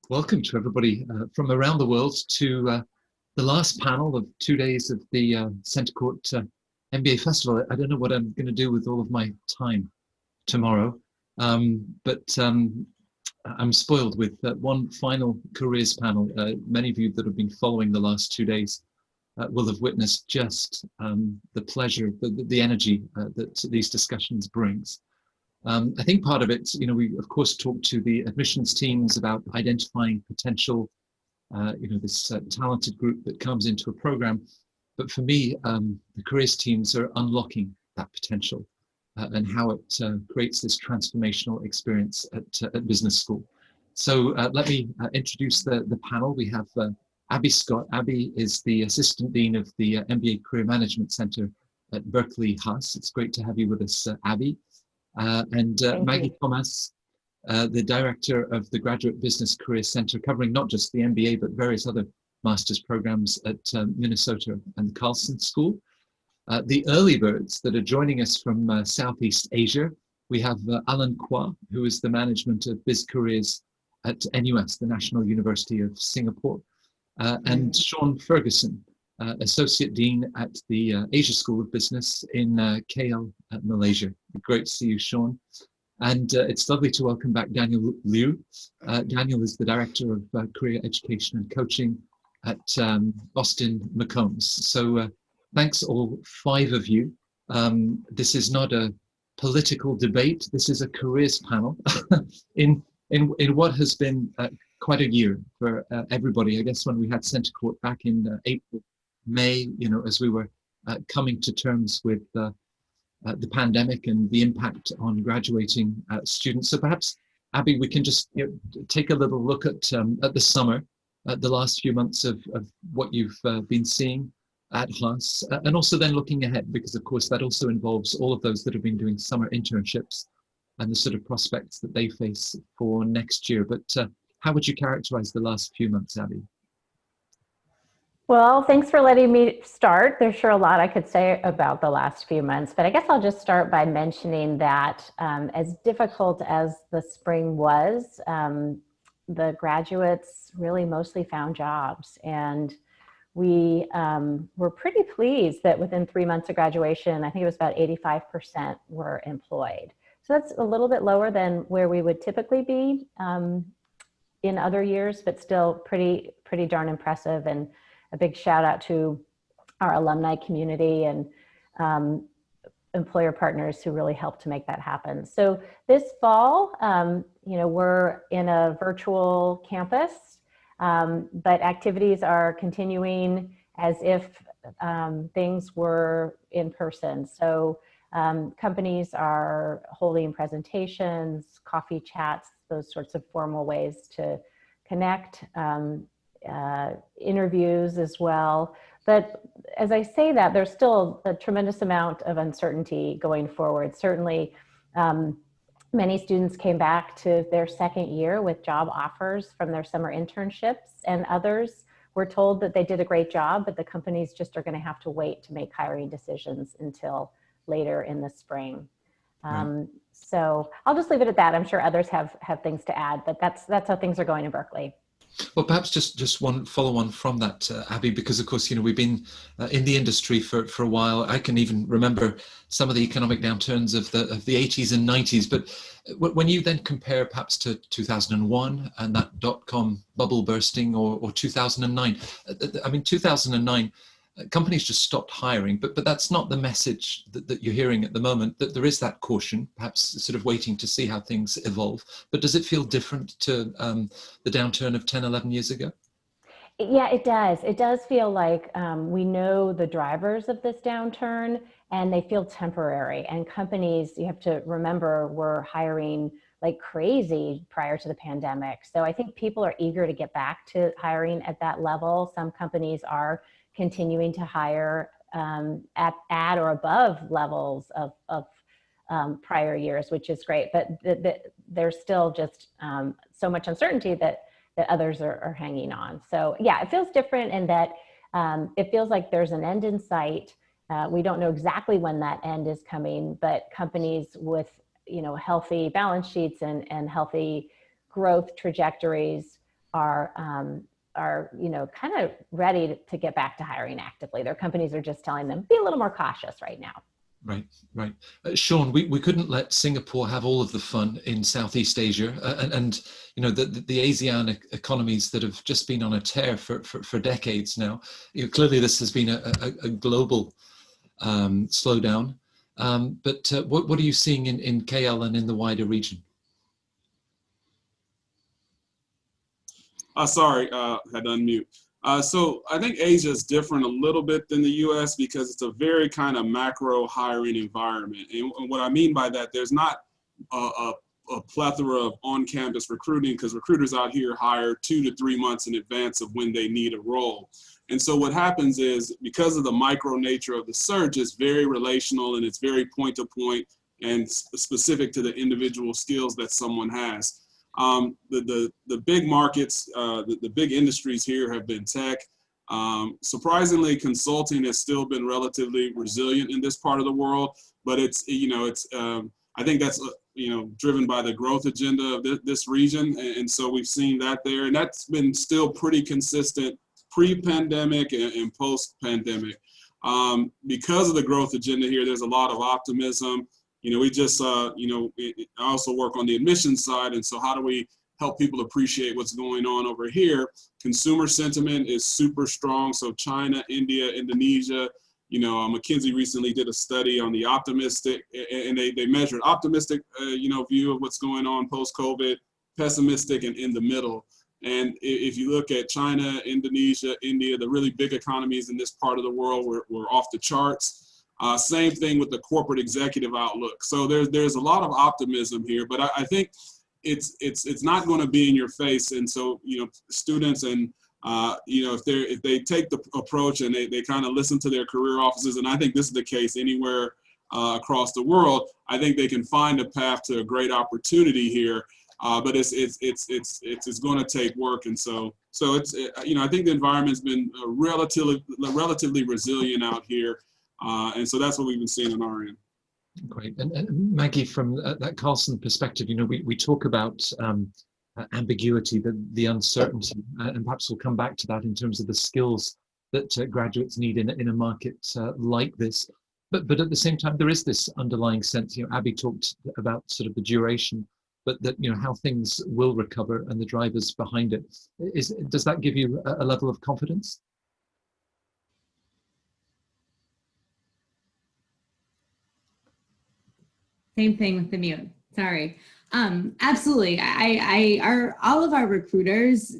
Welcome to everybody from around the world to the last panel of 2 days of the CentreCourt MBA Festival. I don't know what I'm going to do with all of my time tomorrow, but I'm spoiled with one final careers panel. Many of you that have been following the last 2 days will have witnessed just the pleasure, the energy that these discussions brings. I think part of it, we of course talk to the admissions teams about identifying potential, this talented group that comes into a program. But for me, the careers teams are unlocking that potential and how it creates this transformational experience at business school. So let me introduce the panel. We have Abby Scott. Abby is the Assistant Dean of the MBA Career Management Center at Berkeley Haas. It's great to have you with us, Abby. And Maggie Thomas, the Director of the Graduate Business Career Center, covering not just the MBA, but various other master's programs at Minnesota and the Carlson School. The early birds that are joining us from Southeast Asia, we have Alan Kwa, who is the Management of Biz Careers at NUS, the National University of Singapore, and Sean Ferguson, Associate Dean at the Asia School of Business in KL, Malaysia. Great to see you, Sean. And it's lovely to welcome back Daniel Liu. Daniel is the Director of Career Education and Coaching at Austin McCombs. So thanks all 5 of you. This is not a political debate. This is a careers panel in what has been quite a year for everybody. I guess when we had CentreCourt back in April, May, as we were coming to terms with the pandemic and the impact on graduating students. So perhaps, Abby, we can just take a little look at the summer, the last few months of what you've been seeing at Haas, and also then looking ahead, because of course that also involves all of those that have been doing summer internships and the sort of prospects that they face for next year. But how would you characterize the last few months, Abby? Well, thanks for letting me start. There's sure a lot I could say about the last few months, but I guess I'll just start by mentioning that as difficult as the spring was, the graduates really mostly found jobs. And we were pretty pleased that within 3 months of graduation, I think it was about 85% were employed. So that's a little bit lower than where we would typically be in other years, but still pretty darn impressive. And a big shout out to our alumni community and employer partners who really helped to make that happen. So this fall, we're in a virtual campus, but activities are continuing as if things were in person. So companies are holding presentations, coffee chats, those sorts of formal ways to connect. Interviews as well. But as I say that, there's still a tremendous amount of uncertainty going forward. Certainly, many students came back to their second year with job offers from their summer internships, and others were told that they did a great job, but the companies just are going to have to wait to make hiring decisions until later in the spring. So I'll just leave it at that. I'm sure others have things to add, but that's how things are going in Berkeley. Well, perhaps just one follow-on from that, Abby, because of course, we've been in the industry for a while. I can even remember some of the economic downturns of the 80s and 90s. But when you then compare perhaps to 2001 and that dot-com bubble bursting, or 2009, I mean, 2009, companies just stopped hiring, but that's not the message that you're hearing at the moment, that there is that caution, perhaps sort of waiting to see how things evolve. But does it feel different to the downturn of 10, 11 years ago? Yeah, it does. It does feel like we know the drivers of this downturn and they feel temporary. And companies, you have to remember, were hiring like crazy prior to the pandemic. So I think people are eager to get back to hiring at that level. Some companies are continuing to hire at or above levels of prior years, which is great. But there's still just so much uncertainty that others are hanging on. So yeah, it feels different in that it feels like there's an end in sight. We don't know exactly when that end is coming, but companies with healthy balance sheets and healthy growth trajectories are kind of ready to get back to hiring actively. Their companies are just telling them, be a little more cautious right now. Right, right. Sean, we couldn't let Singapore have all of the fun in Southeast Asia, and the ASEAN economies that have just been on a tear for decades now. Clearly, this has been a global slowdown. But what are you seeing in KL and in the wider region? Sorry, had to unmute. So I think Asia is different a little bit than the US because it's a very kind of macro hiring environment. And what I mean by that, there's not a plethora of on-campus recruiting because recruiters out here hire 2 to 3 months in advance of when they need a role. And so what happens is, because of the micro nature of the search, it's very relational and it's very point-to-point and specific to the individual skills that someone has. The big markets, the big industries here have been tech. Surprisingly, consulting has still been relatively resilient in this part of the world, but I think that's driven by the growth agenda of this region, and so we've seen that there, and that's been still pretty consistent pre-pandemic and post-pandemic. Because of the growth agenda here, there's a lot of optimism. We just, I also work on the admissions side. And so how do we help people appreciate what's going on over here? Consumer sentiment is super strong. So China, India, Indonesia, McKinsey recently did a study on the optimistic, and they measured optimistic, view of what's going on post-COVID, pessimistic, and in the middle. And if you look at China, Indonesia, India, the really big economies in this part of the world were off the charts. Same thing with the corporate executive outlook. So there's a lot of optimism here, but I think it's not going to be in your face. And so students and if they take the approach and they kind of listen to their career offices, and I think this is the case anywhere across the world, I think they can find a path to a great opportunity here. But it's going to take work, and so it's I think the environment's been relatively resilient out here. And so that's what we've been seeing on our end. Great. And Maggie, from that Carlson perspective, we talk about ambiguity, the uncertainty, and perhaps we'll come back to that in terms of the skills that graduates need in a market like this. But at the same time, there is this underlying sense, Abby talked about sort of the duration, but that, how things will recover and the drivers behind it. Does that give you a level of confidence? Same thing with the mute. Sorry. Absolutely. All of our recruiters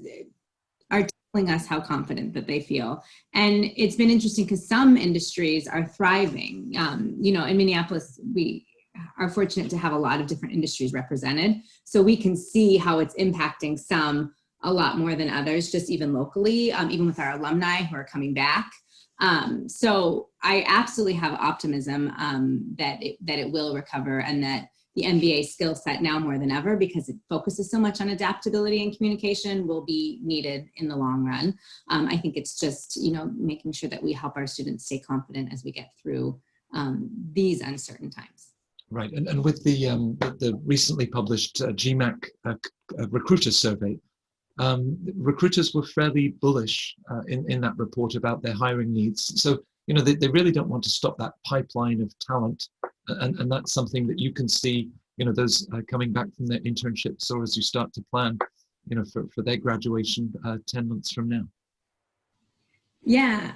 are telling us how confident that they feel. And it's been interesting because some industries are thriving. In Minneapolis, we are fortunate to have a lot of different industries represented. So we can see how it's impacting some a lot more than others, just even locally, even with our alumni who are coming back. So I absolutely have optimism that it will recover, and that the MBA skill set now more than ever, because it focuses so much on adaptability and communication, will be needed in the long run. I think it's just, making sure that we help our students stay confident as we get through these uncertain times. Right, and with the recently published GMAC recruiter survey, recruiters were fairly bullish in that report about their hiring needs. So, they really don't want to stop that pipeline of talent. And that's something that you can see, those coming back from their internships, or as you start to plan, for their graduation 10 months from now. Yeah.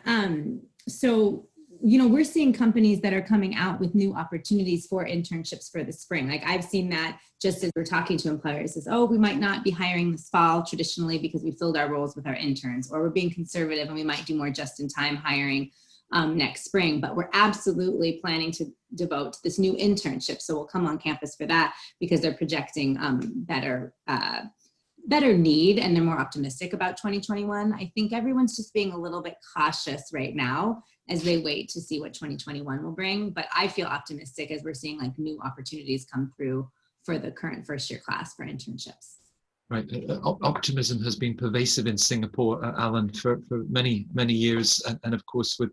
So, we're seeing companies that are coming out with new opportunities for internships for the spring. Like, I've seen that just as we're talking to employers, is, we might not be hiring this fall traditionally because we filled our roles with our interns, or we're being conservative and we might do more just-in-time hiring next spring, but we're absolutely planning to devote to this new internship. So we'll come on campus for that because they're projecting better need, and they're more optimistic about 2021. I think everyone's just being a little bit cautious right now as they wait to see what 2021 will bring. But I feel optimistic as we're seeing like new opportunities come through for the current first year class for internships. Right. Optimism has been pervasive in Singapore, Alan, for many, many years. And of course, with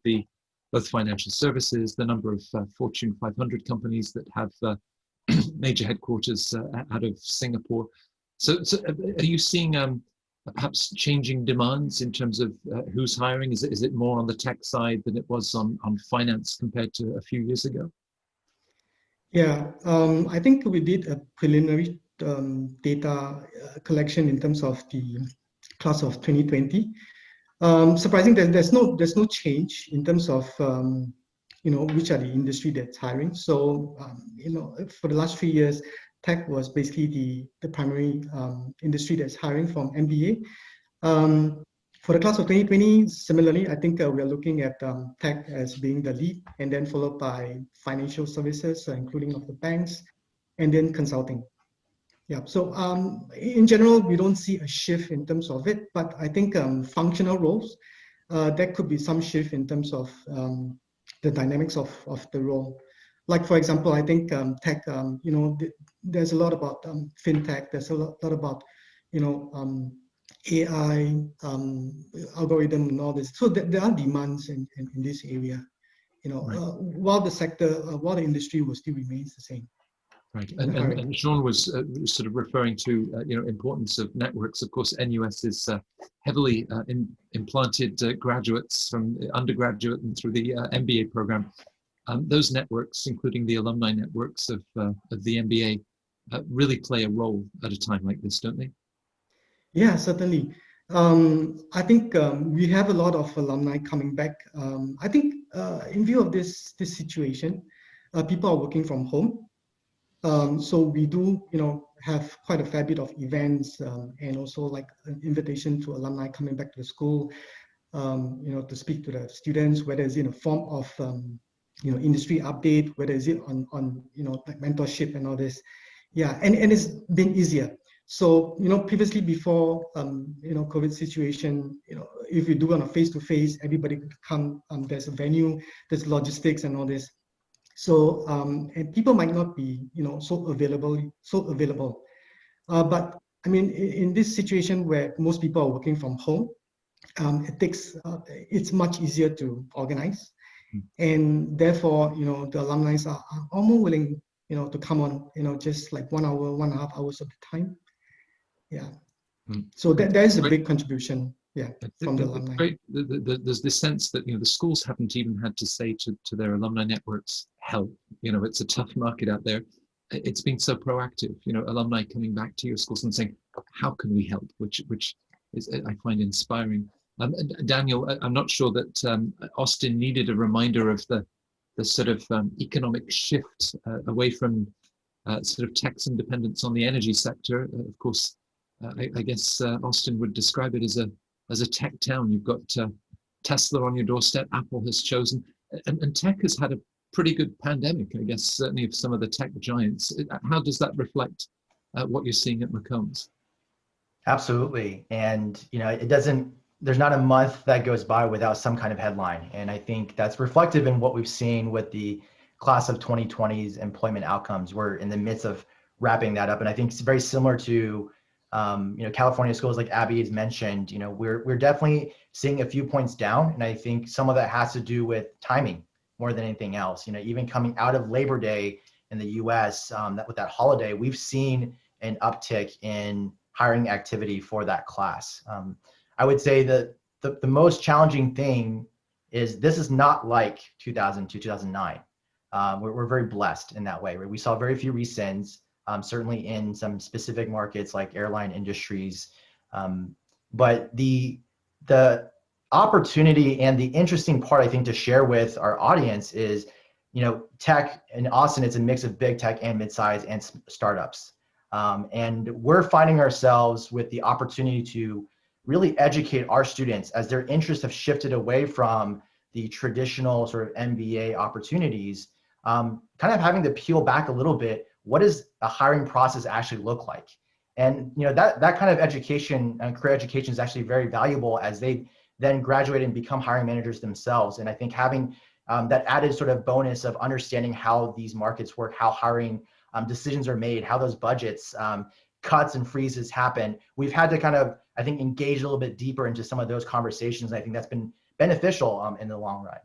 both financial services, the number of Fortune 500 companies that have major headquarters out of Singapore. So are you seeing perhaps changing demands in terms of who's hiring? Is it more on the tech side than it was on finance compared to a few years ago? Yeah, I think we did a preliminary data collection in terms of the class of 2020. Surprising that there's no change in terms of which are the industry that's hiring. So for the last 3 years, tech was basically the primary industry that's hiring from MBA. For the class of 2020, similarly, I think we are looking at tech as being the lead, and then followed by financial services, including of the banks, and then consulting. Yeah, so in general, we don't see a shift in terms of it, but I think functional roles, there could be some shift in terms of the dynamics of the role. Like, for example, I think tech, there's a lot about fintech, there's a lot about, AI, algorithm and all this. So there are demands in this area, Right. While the industry will still remains the same. Right, and Sean was sort of referring to importance of networks. Of course, NUS is heavily implanted graduates from undergraduate and through the MBA program. Those networks, including the alumni networks of the MBA, really play a role at a time like this, don't they? Yeah, certainly. I think we have a lot of alumni coming back. I think in view of this situation, people are working from home. So we do, have quite a fair bit of events and also like an invitation to alumni coming back to the school, to speak to the students, whether it's in a form of, industry update, whether it's on like mentorship and all this. Yeah, and it's been easier. So, previously before, COVID situation, if you do on a face-to-face, everybody could come, there's a venue, there's logistics and all this. So, and people might not be, so available. But I mean, in this situation where most people are working from home, it's much easier to organize. And therefore, the alumni are more willing, to come on, just like 1 hour, 1.5 hours of the time. Yeah. So there is a big contribution, from the alumni. Great. There's this sense that the schools haven't even had to say to their alumni networks, help. It's a tough market out there. It's been so proactive. Alumni coming back to your schools and saying, how can we help? Which is, I find, inspiring. Daniel, I'm not sure that Austin needed a reminder of the sort of economic shift away from sort of tax independence on the energy sector. Of course, I guess Austin would describe it as a tech town. You've got Tesla on your doorstep. Apple has chosen, and tech has had a pretty good pandemic, I guess, certainly of some of the tech giants. How does that reflect what you're seeing at McCombs? Absolutely, and there's not a month that goes by without some kind of headline, and I think that's reflective in what we've seen with the class of 2020's employment outcomes. We're in the midst of wrapping that up, and I think it's very similar to California schools like Abby has mentioned. We're definitely seeing a few points down, and I think some of that has to do with timing more than anything else. Even coming out of Labor Day in the U.S., with that holiday, we've seen an uptick in hiring activity for that class. I would say that the most challenging thing is this is not like 2002, 2009. We're very blessed in that way. Right? We saw very few rescinds. Certainly in some specific markets like airline industries. But the opportunity and the interesting part, I think, to share with our audience is, tech in Austin, it's a mix of big tech and mid-size and startups. And we're finding ourselves with the opportunity to really educate our students as their interests have shifted away from the traditional sort of MBA opportunities, kind of having to peel back a little bit. What does a hiring process actually look like? And that kind of education and career education is actually very valuable as they then graduate and become hiring managers themselves. And I think having that added sort of bonus of understanding how these markets work, how hiring decisions are made, how those budgets, cuts and freezes happen, we've had to kind of, I think, engage a little bit deeper into some of those conversations. I think that's been beneficial in the long run.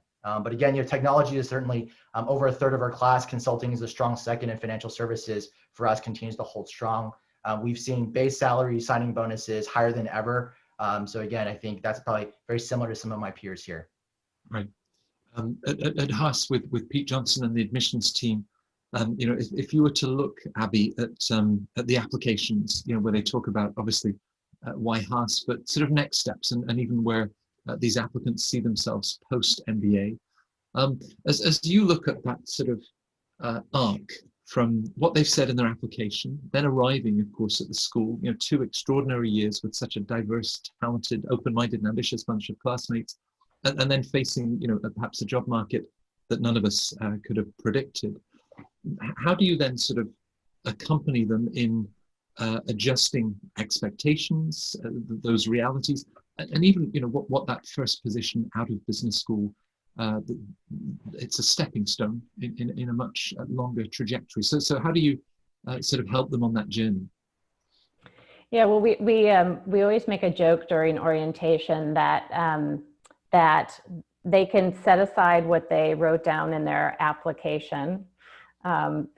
But again, technology is certainly over a third of our class. Consulting is a strong second, and financial services for us continues to hold strong. We've seen base salary signing bonuses higher than ever. So again, I think that's probably very similar to some of my peers here. Right. At Haas with Pete Johnson and the admissions team, you know, if you were to look, Abby, at the applications, you know, where they talk about obviously why Haas, but sort of next steps and even where these applicants see themselves post MBA. As you look at that sort of arc from what they've said in their application, then arriving, of course, at the school, you know, 2 extraordinary years with such a diverse, talented, open-minded, and ambitious bunch of classmates, and then facing, you know, perhaps a job market that none of us could have predicted. How do you then sort of accompany them in adjusting expectations, those realities, and even, you know, what that first position out of business school, it's a stepping stone in a much longer trajectory. So how do you sort of help them on that journey? Yeah, well, we always make a joke during orientation that that they can set aside what they wrote down in their application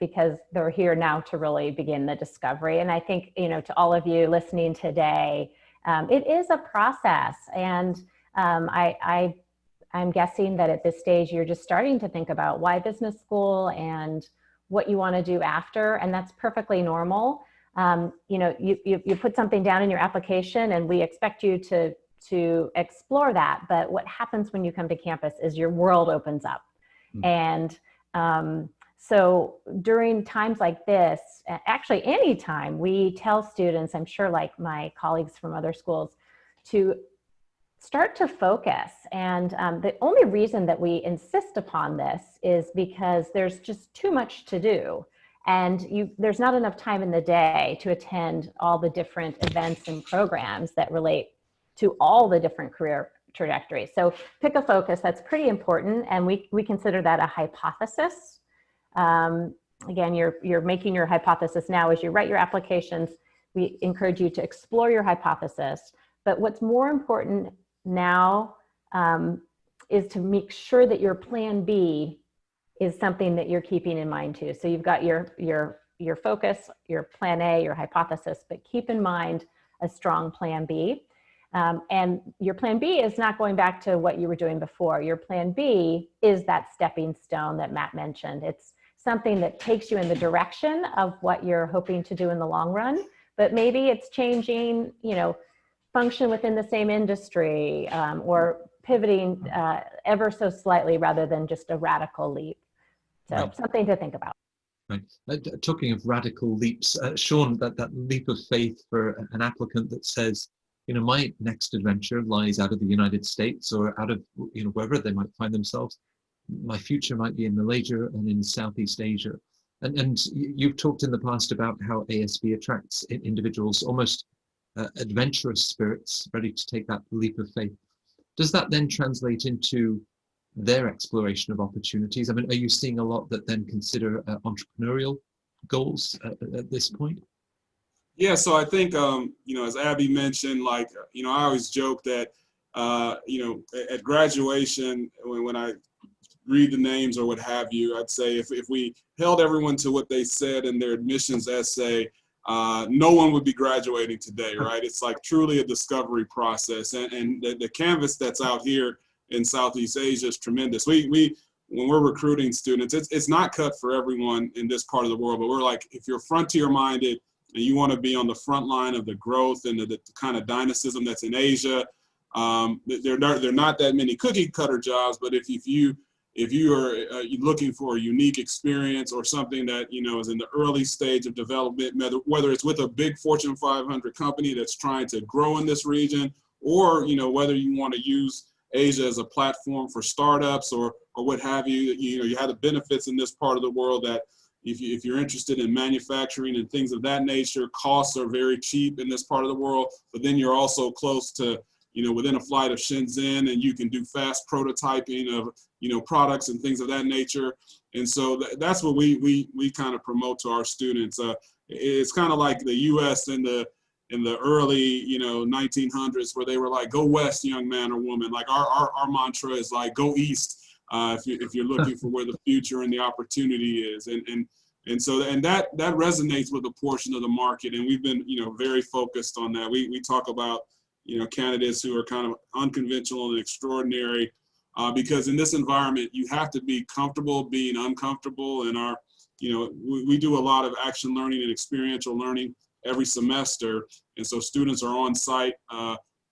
because they're here now to really begin the discovery. And I think, you know, to all of you listening today, it is a process. And I'm guessing that at this stage, you're just starting to think about why business school and what you want to do after. And that's perfectly normal. You know, you put something down in your application and we expect you to explore that. But what happens when you come to campus is your world opens up. And so during times like this, actually any time, we tell students, I'm sure like my colleagues from other schools, to start to focus. And the only reason that we insist upon this is because there's just too much to do. And there's not enough time in the day to attend all the different events and programs that relate to all the different career trajectories. So pick a focus, that's pretty important. And we consider that a hypothesis. Again, you're making your hypothesis now as you write your applications. We encourage you to explore your hypothesis. But what's more important now is to make sure that your plan B is something that you're keeping in mind too. So you've got your focus, your plan A, your hypothesis, but keep in mind a strong plan B. And your plan B is not going back to what you were doing before. Your plan B is that stepping stone that Matt mentioned. It's something that takes you in the direction of what you're hoping to do in the long run, but maybe it's changing, you know, function within the same industry or pivoting ever so slightly rather than just a radical leap. So Right. Something to think about. Right. Talking of radical leaps, Sean, that leap of faith for an applicant that says, you know, my next adventure lies out of the United States or out of, you know, wherever they might find themselves. My future might be in Malaysia and in Southeast Asia. And you've talked in the past about how ASB attracts individuals, almost adventurous spirits, ready to take that leap of faith. Does that then translate into their exploration of opportunities? I mean, are you seeing a lot that then consider entrepreneurial goals at this point? Yeah, so I think, you know, as Abby mentioned, like, you know, I always joke that, you know, at graduation, when I read the names or what have you, I'd say if we held everyone to what they said in their admissions essay, no one would be graduating today, right? It's like truly a discovery process. And the canvas that's out here in Southeast Asia is tremendous. When we're recruiting students, it's not cut for everyone in this part of the world, but we're like, if you're frontier minded and you want to be on the front line of the growth and the kind of dynamism that's in Asia, there are not that many cookie cutter jobs, but if you are looking for a unique experience or something that, you know, is in the early stage of development, whether it's with a big Fortune 500 company that's trying to grow in this region, or, you know, whether you want to use Asia as a platform for startups or what have you, you know, you have the benefits in this part of the world that if you're interested in manufacturing and things of that nature, costs are very cheap in this part of the world, but then you're also close to, you know, within a flight of Shenzhen, and you can do fast prototyping of, you know, products and things of that nature. And so that's what we kind of promote to our students. It's kind of like the U.S. in the early, you know, 1900s, where they were like, go west, young man or woman. Like our mantra is like, go east if you're looking for where the future and the opportunity is. And And so, and that resonates with a portion of the market. And we've been, very focused on that. We talk about, candidates who are kind of unconventional and extraordinary, because in this environment, you have to be comfortable being uncomfortable. And we do a lot of action learning and experiential learning every semester. And so students are on site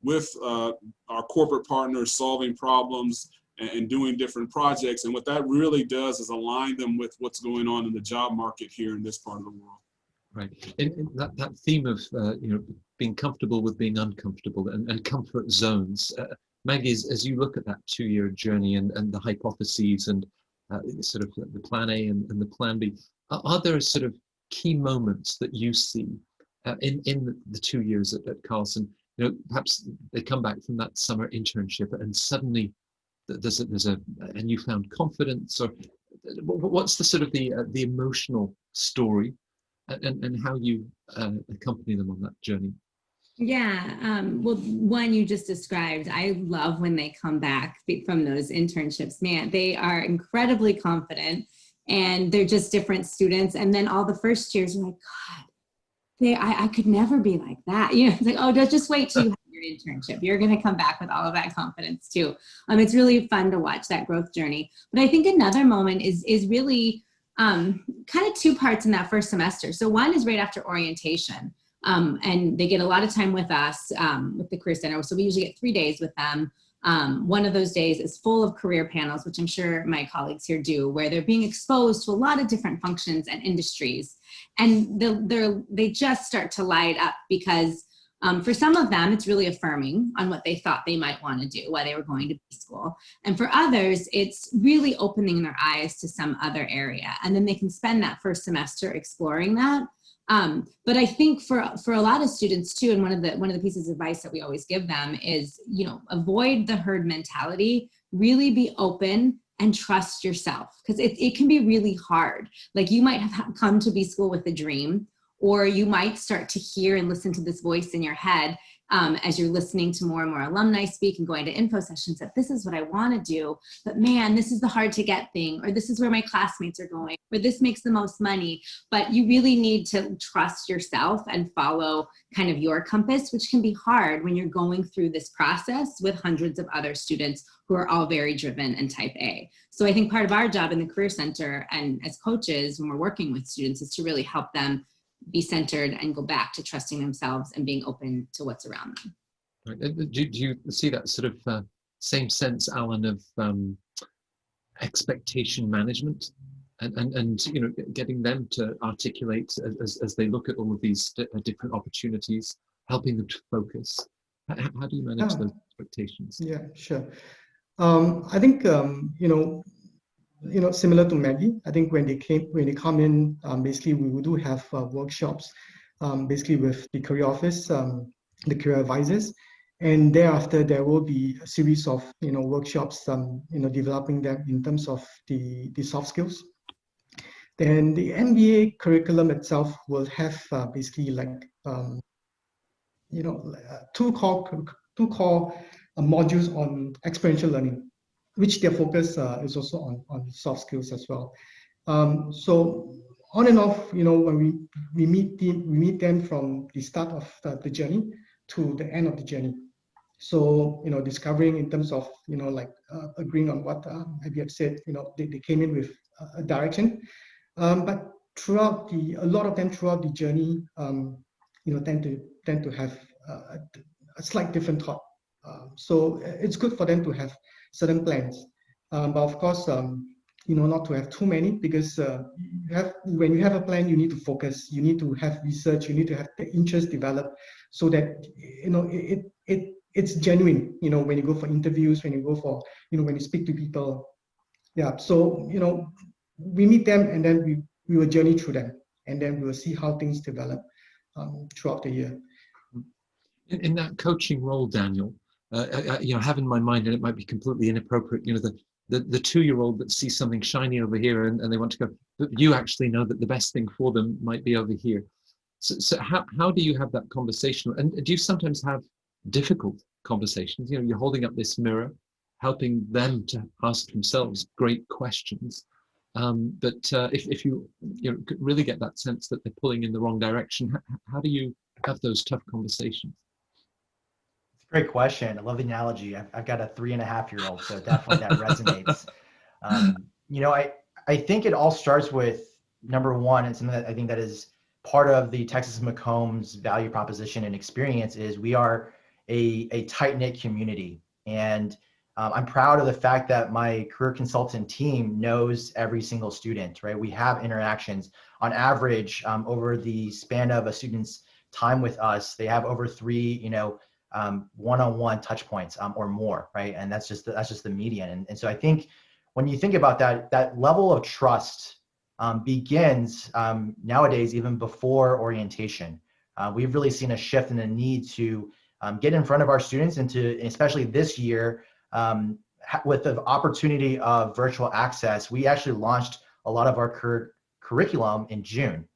with our corporate partners, solving problems and doing different projects. And what that really does is align them with what's going on in the job market here in this part of the world. Right. And that theme of, being comfortable with being uncomfortable and comfort zones. Maggie, as you look at that 2-year journey and the hypotheses and sort of the plan A and the plan B, are there sort of key moments that you see in the 2 years at Carlson? Perhaps they come back from that summer internship and suddenly there's a newfound confidence, or what's the sort of the emotional story and how you accompany them on that journey? Yeah, well, one you just described, I love when they come back from those internships. Man, they are incredibly confident and they're just different students. And then all the first years, you're like, God, I could never be like that. It's like, oh, just wait till you have your internship. You're going to come back with all of that confidence too. It's really fun to watch that growth journey. But I think another moment is really kind of two parts in that first semester. So one is right after orientation. And they get a lot of time with us, with the Career Center. So we usually get 3 days with them. One of those days is full of career panels, which I'm sure my colleagues here do, where they're being exposed to a lot of different functions and industries. And they just start to light up because for some of them, it's really affirming on what they thought they might want to do while they were going to B school. And for others, it's really opening their eyes to some other area. And then they can spend that first semester exploring that. But I think for a lot of students too, and one of the pieces of advice that we always give them is, avoid the herd mentality, really be open and trust yourself, because it can be really hard. Like you might have come to B school with a dream, or you might start to hear and listen to this voice in your head as you're listening to more and more alumni speak and going to info sessions that this is what I want to do, but man, this is the hard to get thing, or this is where my classmates are going, or this makes the most money. But you really need to trust yourself and follow kind of your compass, which can be hard when you're going through this process with hundreds of other students who are all very driven and type A. So I think part of our job in the Career Center and as coaches when we're working with students is to really help them be centered and go back to trusting themselves and being open to what's around them. Right. Do you see that sort of same sense, Alan, of expectation management and getting them to articulate as they look at all of these different opportunities, helping them to focus? How do you manage those expectations? Yeah, sure. I think similar to Maggie, I think when they come in, basically we do have workshops, basically with the career office, the career advisors, and thereafter there will be a series of workshops, developing them in terms of the soft skills. Then the MBA curriculum itself will have basically like two core modules on experiential learning, which their focus is also on soft skills as well. So on and off, when we meet them from the start of the journey to the end of the journey. So discovering in terms of agreeing on what Abby had said. They came in with a direction, but throughout a lot of them throughout the journey, tend to have a slight different thought. So it's good for them to have certain plans, but of course, not to have too many, because when you have a plan, you need to focus, you need to have research, you need to have the interest developed, so that it's genuine. When you go for interviews, when you go for when you speak to people, yeah. So we meet them, and then we will journey through them, and then we will see how things develop throughout the year. In that coaching role, Daniel, I have in my mind, and it might be completely inappropriate, the 2-year-old that sees something shiny over here and they want to go, but you actually know that the best thing for them might be over here. So how do you have that conversation? And do you sometimes have difficult conversations? You're holding up this mirror, helping them to ask themselves great questions. But if you really get that sense that they're pulling in the wrong direction, how do you have those tough conversations? It's a great question. I love the analogy. I've got a 3.5-year-old, so definitely that resonates. I think it all starts with number one, and something that I think that is part of the Texas Macomb's value proposition and experience is we are a tight-knit community. And I'm proud of the fact that my career consultant team knows every single student, right? We have interactions on average over the span of a student's time with us. They have over 3, one-on-one touch points or more, right? And that's just the median. And so I think when you think about that level of trust begins nowadays even before orientation. We've really seen a shift in the need to get in front of our students, and to, especially this year, with the opportunity of virtual access, we actually launched a lot of our curriculum in June.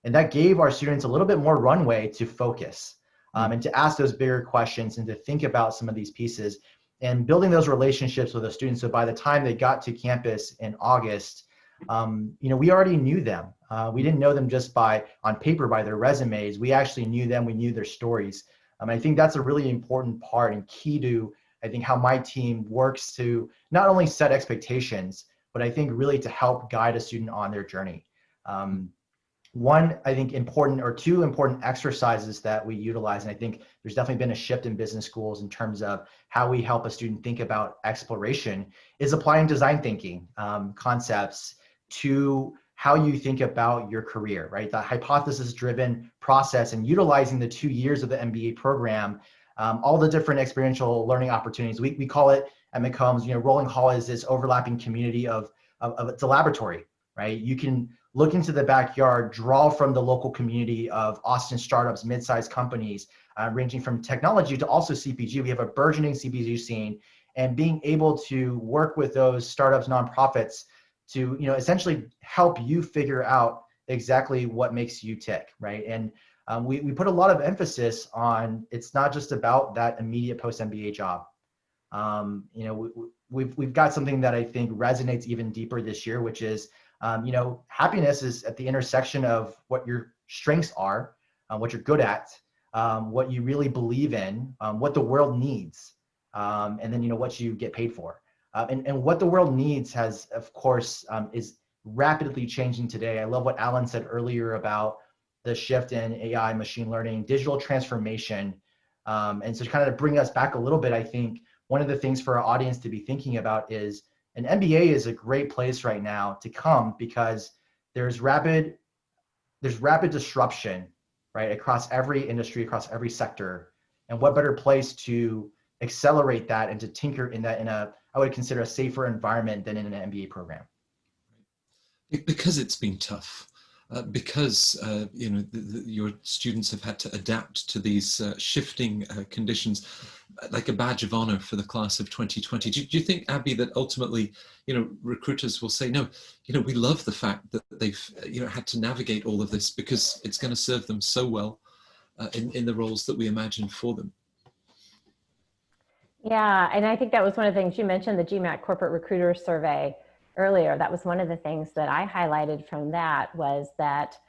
And that gave our students a little bit more runway to focus and to ask those bigger questions and to think about some of these pieces and building those relationships with the students. So by the time they got to campus in August, we already knew them. We didn't know them just on paper by their resumes. We actually knew them. We knew their stories. I think that's a really important part and key to, I think, how my team works to not only set expectations, but I think really to help guide a student on their journey. One, I think, two important exercises that we utilize, and I think there's definitely been a shift in business schools in terms of how we help a student think about exploration, is applying design thinking concepts to how you think about your career, right? The hypothesis-driven process and utilizing the 2 years of the MBA program, all the different experiential learning opportunities. We call it at McCombs, Rolling Hall is this overlapping community of it's a laboratory, right? You can look into the backyard, draw from the local community of Austin startups, mid-sized companies, ranging from technology to also CPG. We have a burgeoning CPG scene, and being able to work with those startups, nonprofits, to essentially help you figure out exactly what makes you tick, right? And we put a lot of emphasis on, it's not just about that immediate post-MBA job. We've got something that I think resonates even deeper this year, which is happiness is at the intersection of what your strengths are, what you're good at, what you really believe in, what the world needs, and then what you get paid for. And what the world needs has, of course, is rapidly changing today. I love what Alan said earlier about the shift in AI, machine learning, digital transformation. And so to kind of bring us back a little bit, I think one of the things for our audience to be thinking about is an MBA is a great place right now to come, because there's rapid disruption, right, across every industry, across every sector. And what better place to accelerate that and to tinker in that in I would consider a safer environment than in an MBA program. Because it's been tough, because your students have had to adapt to these shifting conditions, like a badge of honor for the class of 2020. Do you think, Abby, that ultimately, recruiters will say, no, we love the fact that they've, had to navigate all of this because it's going to serve them so well in the roles that we imagine for them? Yeah, and I think that was one of the things you mentioned, the GMAT Corporate Recruiter Survey earlier. That was one of the things that I highlighted from that, was that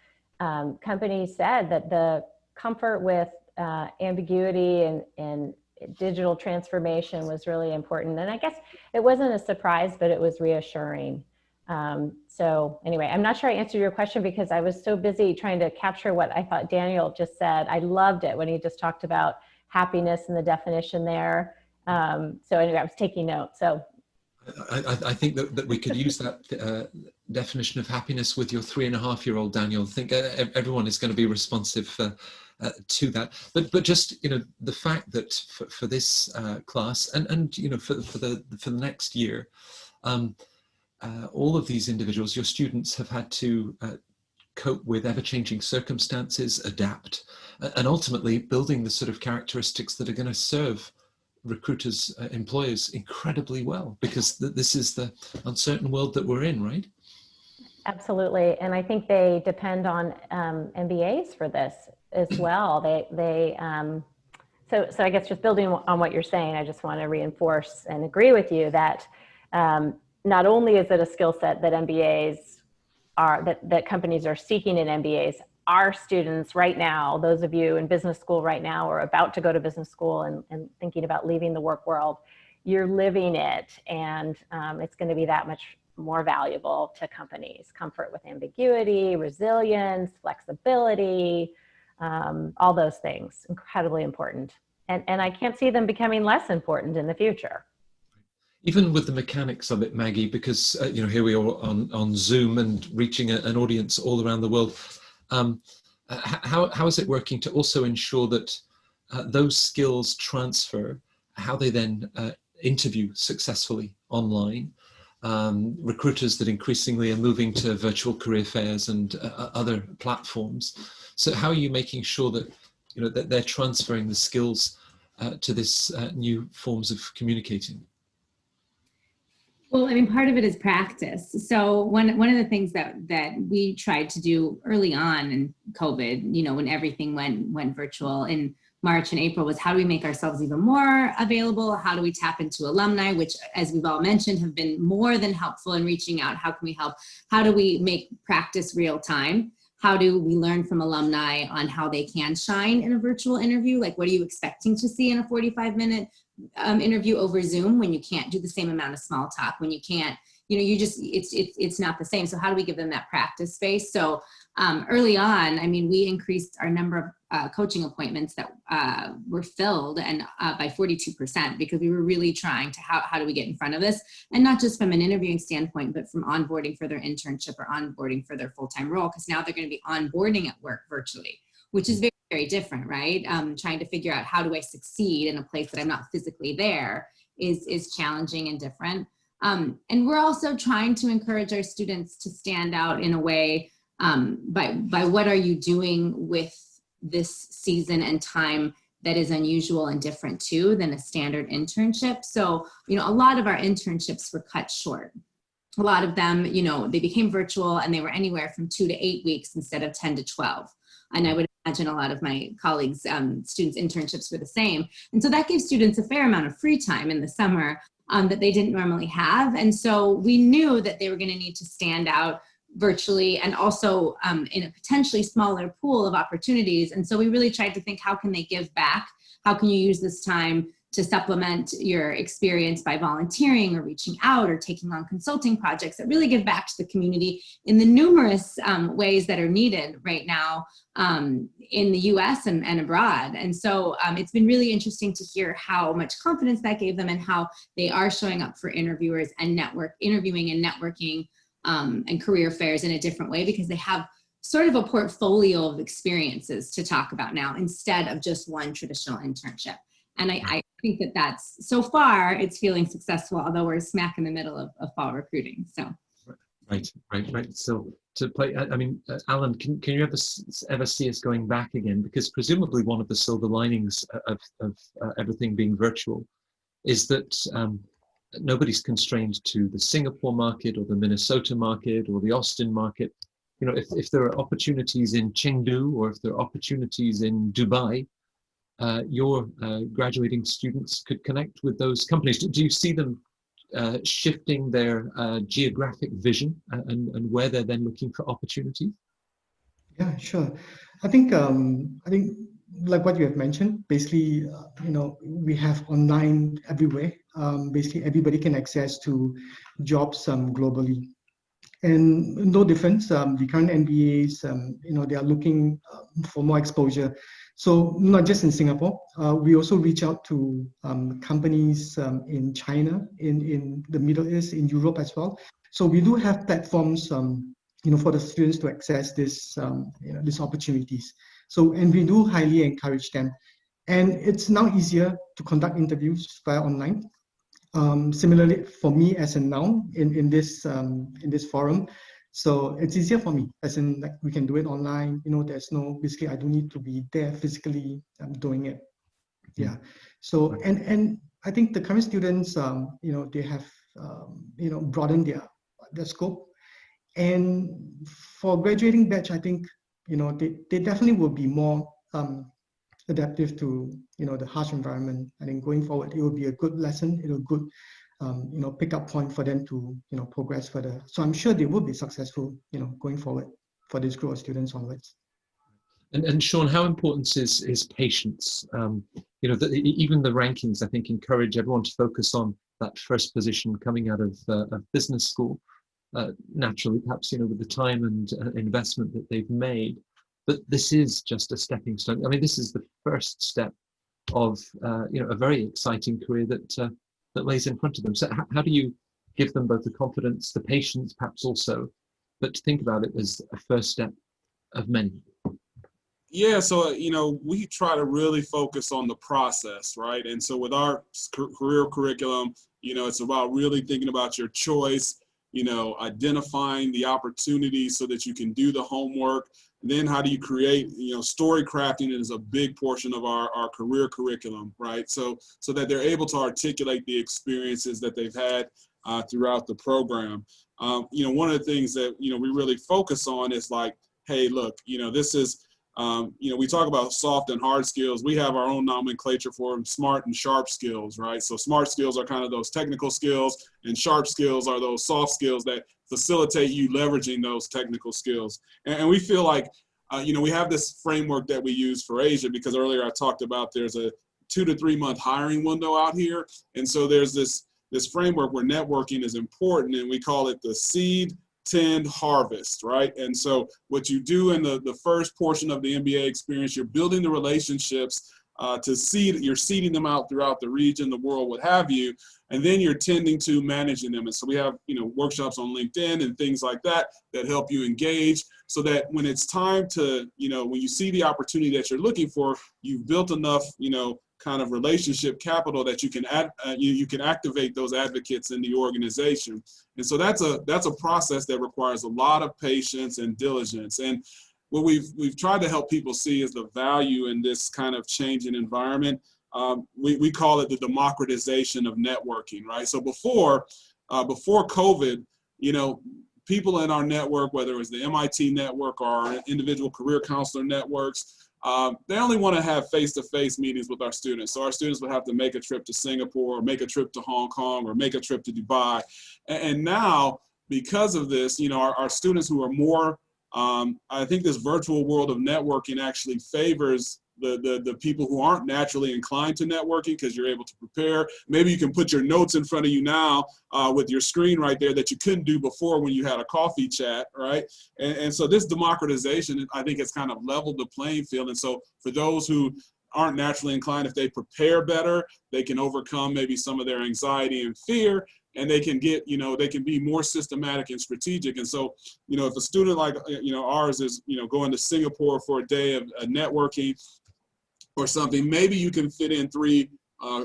companies said that the comfort with ambiguity and digital transformation was really important. And I guess it wasn't a surprise, but it was reassuring. So anyway, I'm not sure I answered your question because I was so busy trying to capture what I thought Daniel just said. I loved it when he just talked about happiness and the definition there. So anyway, I was taking notes. So I think that we could use that definition of happiness with your 3.5-year-old, Daniel. I think everyone is going to be responsive to that. But just the fact that for this class and for the next year, all of these individuals, your students, have had to cope with ever-changing circumstances, adapt, and ultimately building the sort of characteristics that are going to serve recruiters, employers incredibly well, because this is the uncertain world that we're in, right? absolutely, and I think they depend on MBAs for this as well. So I guess just building on what you're saying, I just want to reinforce and agree with you that not only is it a skill set that that companies are seeking in MBAs, our students right now, those of you in business school right now or about to go to business school and thinking about leaving the work world, you're living it, and it's going to be that much more valuable to companies. Comfort with ambiguity, resilience, flexibility, all those things, incredibly important. And I can't see them becoming less important in the future. Even with the mechanics of it, Maggie, because here we are on Zoom and reaching an audience all around the world. How is it working to also ensure that those skills transfer, how they then interview successfully online? Recruiters that increasingly are moving to virtual career fairs and other platforms. So how are you making sure that that they're transferring the skills to this new forms of communicating? Well, I mean, part of it is practice. So one of the things that we tried to do early on in COVID, when everything went virtual in March and April, was how do we make ourselves even more available? How do we tap into alumni, which, as we've all mentioned, have been more than helpful in reaching out? How can we help? How do we make practice real time? How do we learn from alumni on how they can shine in a virtual interview? Like, what are you expecting to see in a 45-minute interview over Zoom when you can't do the same amount of small talk, when you can't, it's not the same. So how do we give them that practice space? So early on, I mean, we increased our number of coaching appointments that were filled and by 42%, because we were really trying to how do we get in front of this, and not just from an interviewing standpoint, but from onboarding for their internship or onboarding for their full-time role, because now they're going to be onboarding at work virtually, which is very, very different, right? Trying to figure out how do I succeed in a place that I'm not physically there is challenging and different. And we're also trying to encourage our students to stand out in a way by what are you doing with this season and time that is unusual and different too than a standard internship. So, a lot of our internships were cut short. A lot of them, they became virtual and they were anywhere from 2 to 8 weeks instead of 10 to 12. And I would imagine a lot of my colleagues, students' internships were the same. And so that gives students a fair amount of free time in the summer that they didn't normally have. And so we knew that they were going to need to stand out virtually and also in a potentially smaller pool of opportunities. And so we really tried to think, how can they give back? How can you use this time to supplement your experience by volunteering or reaching out or taking on consulting projects that really give back to the community in the numerous ways that are needed right now in the US and abroad. And so it's been really interesting to hear how much confidence that gave them and how they are showing up for interviewers and interviewing and networking and career fairs in a different way, because they have sort of a portfolio of experiences to talk about now instead of just one traditional internship. And I think that's, so far, it's feeling successful, although we're smack in the middle of fall recruiting, so. Right. So to play, I mean, Alan, can you ever see us going back again? Because presumably one of the silver linings of everything being virtual is that nobody's constrained to the Singapore market or the Minnesota market or the Austin market. If there are opportunities in Chengdu or if there are opportunities in Dubai, your graduating students could connect with those companies. Do you see them shifting their geographic vision and where they're then looking for opportunities? Yeah, sure. I think like what you have mentioned, basically, we have online everywhere. Basically, everybody can access to jobs globally. And no difference, the current MBAs, they are looking for more exposure. So not just in Singapore, we also reach out to companies in China, in the Middle East, in Europe as well. So we do have platforms, for the students to access these opportunities. So, and we do highly encourage them. And it's now easier to conduct interviews via online. Similarly, for me as a now in this forum, so it's easier for me, as in like we can do it online. There's no, basically I don't need to be there physically doing it. Yeah. So and I think the current students, they have broadened their scope. And for graduating batch, I think they definitely will be more adaptive to the harsh environment. I think going forward, it will be a good lesson. It will pick-up point for them to, progress further. So I'm sure they will be successful, going forward for this group of students onwards. And Sean, how important is patience? Even the rankings, I think, encourage everyone to focus on that first position coming out of business school. Naturally, perhaps, with the time and investment that they've made. But this is just a stepping stone. I mean, this is the first step of a very exciting career that lays in front of them. So how do you give them both the confidence, the patience, perhaps also, but to think about it as a first step of many? Yeah, so we try to really focus on the process, right? And so with our career curriculum, it's about really thinking about your choice, identifying the opportunities so that you can do the homework. And then how do you create, story crafting is a big portion of our career curriculum, right? So that they're able to articulate the experiences that they've had throughout the program. One of the things that, we really focus on is like, hey, look, this is, we talk about soft and hard skills. We have our own nomenclature for them, smart and sharp skills, right? So smart skills are kind of those technical skills, and sharp skills are those soft skills that facilitate you leveraging those technical skills. And we feel like, we have this framework that we use for Asia, because earlier I talked about there's a 2 to 3 month hiring window out here. And so there's this framework where networking is important, and we call it the seed, tend, harvest, right? And so what you do in the first portion of the MBA experience, you're building the relationships to seed, you're seeding them out throughout the region, the world, what have you, and then you're tending to managing them. And so we have, workshops on LinkedIn and things like that help you engage, so that when it's time to, when you see the opportunity that you're looking for, you've built enough, kind of relationship capital that you can you can activate those advocates in the organization. And so that's a process that requires a lot of patience and diligence. And what we've tried to help people see is the value in this kind of changing environment. We call it the democratization of networking, right? So before COVID, people in our network, whether it was the MIT network or our individual career counselor networks, they only want to have face-to-face meetings with our students. So our students would have to make a trip to Singapore, or make a trip to Hong Kong, or make a trip to Dubai. And now, because of this, our students who are more, I think this virtual world of networking actually favors the people who aren't naturally inclined to networking, because you're able to prepare. Maybe you can put your notes in front of you now with your screen right there that you couldn't do before when you had a coffee chat, right? And so this democratization, I think, has kind of leveled the playing field. And so for those who aren't naturally inclined, if they prepare better, they can overcome maybe some of their anxiety and fear, and they can get, they can be more systematic and strategic. And so, if a student like, ours is, going to Singapore for a day of networking or something, maybe you can fit in 3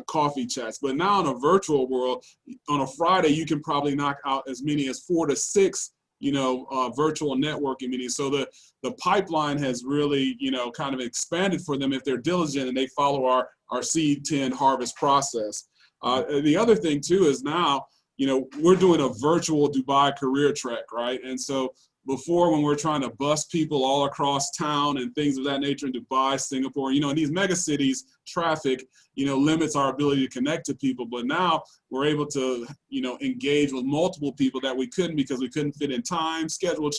coffee chats. But now in a virtual world, on a Friday, you can probably knock out as many as 4 to 6, virtual networking meetings. So the pipeline has really, kind of expanded for them if they're diligent and they follow our seed, tend, harvest process. The other thing too is now, we're doing a virtual Dubai career track, right? And so before, when we're trying to bus people all across town and things of that nature in Dubai, Singapore, in these mega cities, traffic, limits our ability to connect to people. But now we're able to, engage with multiple people that we couldn't, because we couldn't fit in time, schedule,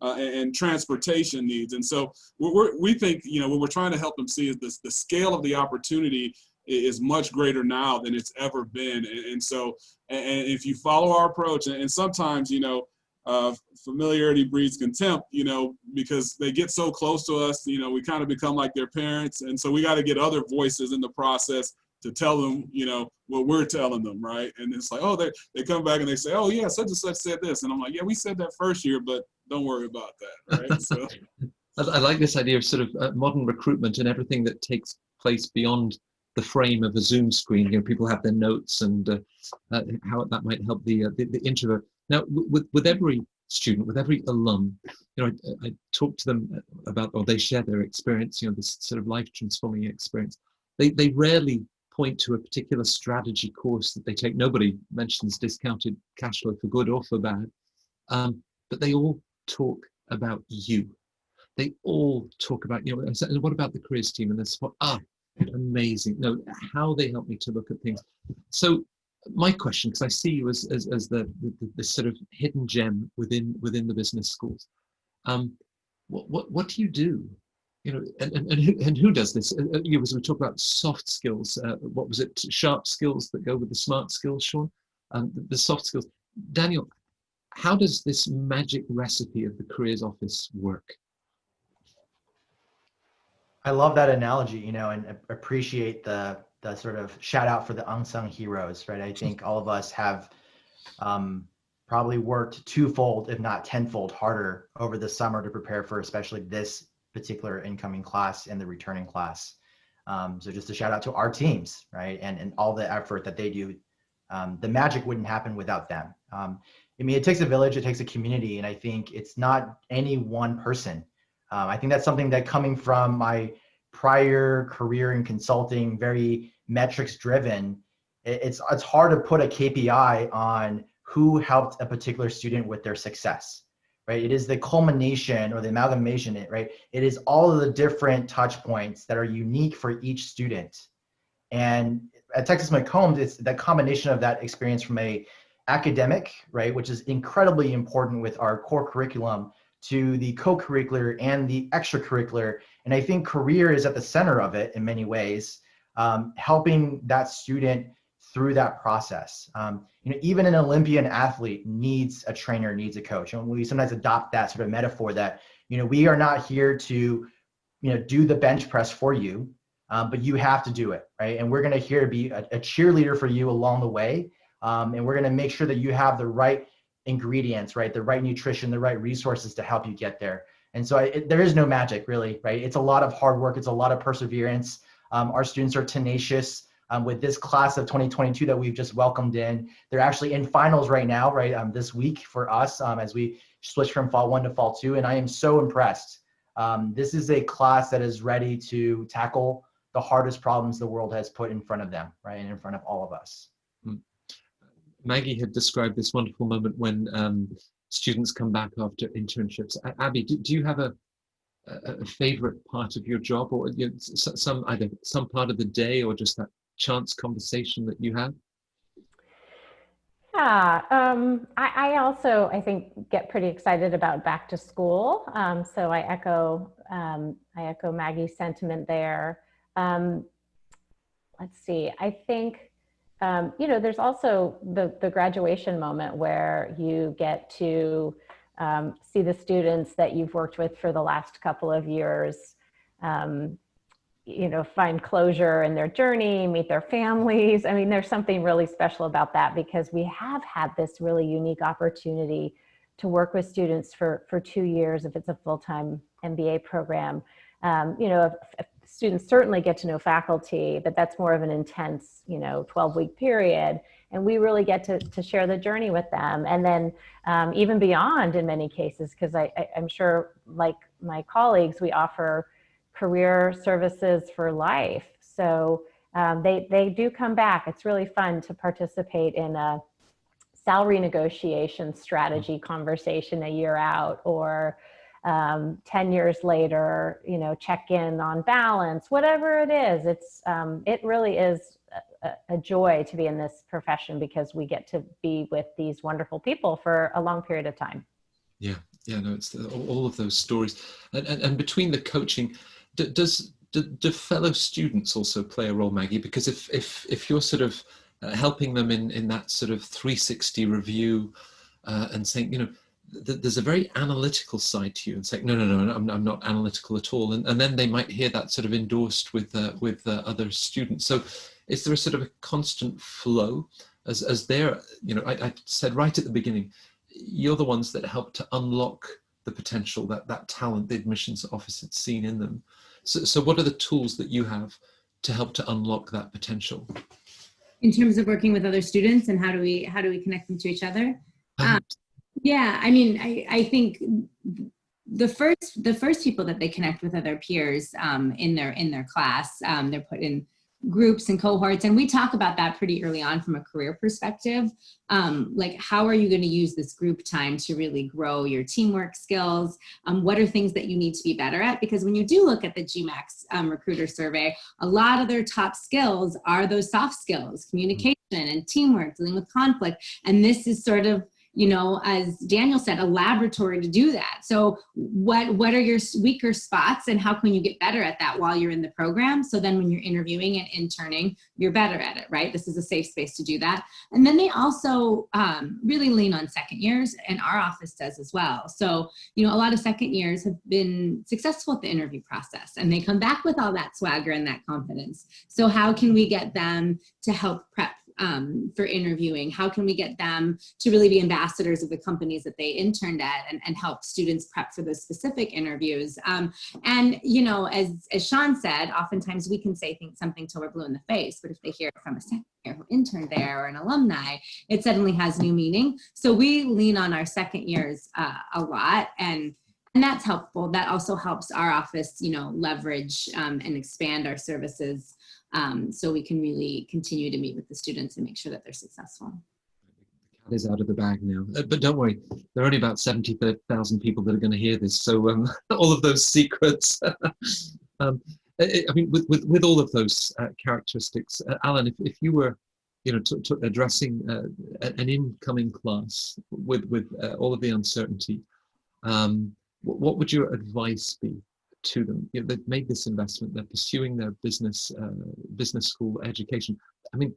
and transportation needs. And so we think, what we're trying to help them see is the scale of the opportunity is much greater now than it's ever been. And so, and if you follow our approach, and sometimes, familiarity breeds contempt, because they get so close to us, we kind of become like their parents. And so we got to get other voices in the process to tell them, what we're telling them, right? And it's like, oh, they come back and they say, oh yeah, such and such said this. And I'm like, yeah, we said that first year, but don't worry about that, right? So I like this idea of sort of modern recruitment and everything that takes place beyond the frame of a Zoom screen. People have their notes, and how that might help the introvert. Now, with every student, with every alum, I talk to them about, or they share their experience, this sort of life transforming experience. They rarely point to a particular strategy course that they take. Nobody mentions discounted cash flow for good or for bad, but they all talk about you. They all talk about, what about the careers team and this? Amazing. How they help me to look at things. So my question, because I see you as the sort of hidden gem within the business schools. What do you do? You know, and who does this? You know, as we talk about soft skills, what was it? Sharp skills that go with the smart skills, Sean. The soft skills. Daniel, how does this magic recipe of the careers office work? I love that analogy, you know, and appreciate the sort of shout out for the unsung heroes, right? I think all of us have probably worked twofold, if not tenfold harder over the summer to prepare for especially this particular incoming class and the returning class. So just a shout out to our teams, right? And all the effort that they do. The magic wouldn't happen without them. I mean, it takes a village, it takes a community, and I think it's not any one person. I think that's something that, coming from my prior career in consulting, very metrics driven, it's hard to put a KPI on who helped a particular student with their success, right? It is the culmination or the amalgamation, right? It is all of the different touch points that are unique for each student. And at Texas McCombs, it's that combination of that experience from a academic, right, which is incredibly important with our core curriculum, to the co-curricular and the extracurricular. And I think career is at the center of it in many ways, helping that student through that process. You know, even an Olympian athlete needs a trainer, needs a coach. And we sometimes adopt that sort of metaphor that, you know, we are not here to, you know, do the bench press for you, but you have to do it, right? And we're gonna here to be a cheerleader for you along the way. And we're gonna make sure that you have the right ingredients, right? The right nutrition, the right resources to help you get there. And so there is no magic, really, right? It's a lot of hard work. It's a lot of perseverance. Our students are tenacious. With this class of 2022 that we've just welcomed in, they're actually in finals right now, right? This week for us, as we switch from fall 1 to fall 2. And I am so impressed. This is a class that is ready to tackle the hardest problems the world has put in front of them, right? And in front of all of us. Maggie had described this wonderful moment when students come back after internships. Abby, do you have a favorite part of your job, or you know, some part of the day, or just that chance conversation that you have? Yeah, I also, I think, get pretty excited about back to school. So I echo Maggie's sentiment there. Let's see, I think, you know, there's also the graduation moment where you get to see the students that you've worked with for the last couple of years, you know, find closure in their journey, meet their families. I mean, there's something really special about that, because we have had this really unique opportunity to work with students for 2 years, if it's a full-time MBA program. You know, if students certainly get to know faculty, but that's more of an intense, you know, 12-week period. And we really get to share the journey with them. And then even beyond in many cases, because I'm sure, like my colleagues, we offer career services for life. So they do come back. It's really fun to participate in a salary negotiation strategy conversation a year out, or 10 years later, you know, check in on balance, whatever it is. It really is a joy to be in this profession, because we get to be with these wonderful people for a long period of time. Yeah, no, it's all of those stories. And between the coaching, do fellow students also play a role, Maggie? Because if you're sort of helping them in that sort of 360 review and saying, you know, there's a very analytical side to you, and saying, no, I'm not analytical at all. And then they might hear that sort of endorsed with other students. So is there a sort of a constant flow as they're, you know, I said right at the beginning, you're the ones that help to unlock the potential, that talent the admissions office had seen in them. So what are the tools that you have to help to unlock that potential? In terms of working with other students, and how do we connect them to each other? Yeah, I mean, I think the first people that they connect with are their peers in their class. They're put in groups and cohorts. And we talk about that pretty early on from a career perspective. Like, how are you going to use this group time to really grow your teamwork skills? What are things that you need to be better at? Because when you do look at the GMAX recruiter survey, a lot of their top skills are those soft skills, communication and teamwork, dealing with conflict. And this is sort of, you know, as Daniel said, a laboratory to do that. So what are your weaker spots and how can you get better at that while you're in the program? So then when you're interviewing and interning, you're better at it, right? This is a safe space to do that. And then they also really lean on second years, and our office does as well. So, you know, a lot of second years have been successful at the interview process and they come back with all that swagger and that confidence. So how can we get them to help prep for interviewing? How can we get them to really be ambassadors of the companies that they interned at and help students prep for those specific interviews? And, you know, as Sean said, oftentimes we can say something till we're blue in the face, but if they hear it from a second year who interned there or an alumni, it suddenly has new meaning. So we lean on our second years a lot, and that's helpful. That also helps our office, you know, leverage and expand our services so we can really continue to meet with the students and make sure that they're successful. The cat is out of the bag now, but don't worry, there are only about 70,000 people that are going to hear this, so all of those secrets. I mean, with all of those characteristics, Alan, if you were, you know, addressing an incoming class with all of the uncertainty, what would your advice be to them? You know, they've made this investment, they're pursuing their business school education. I mean,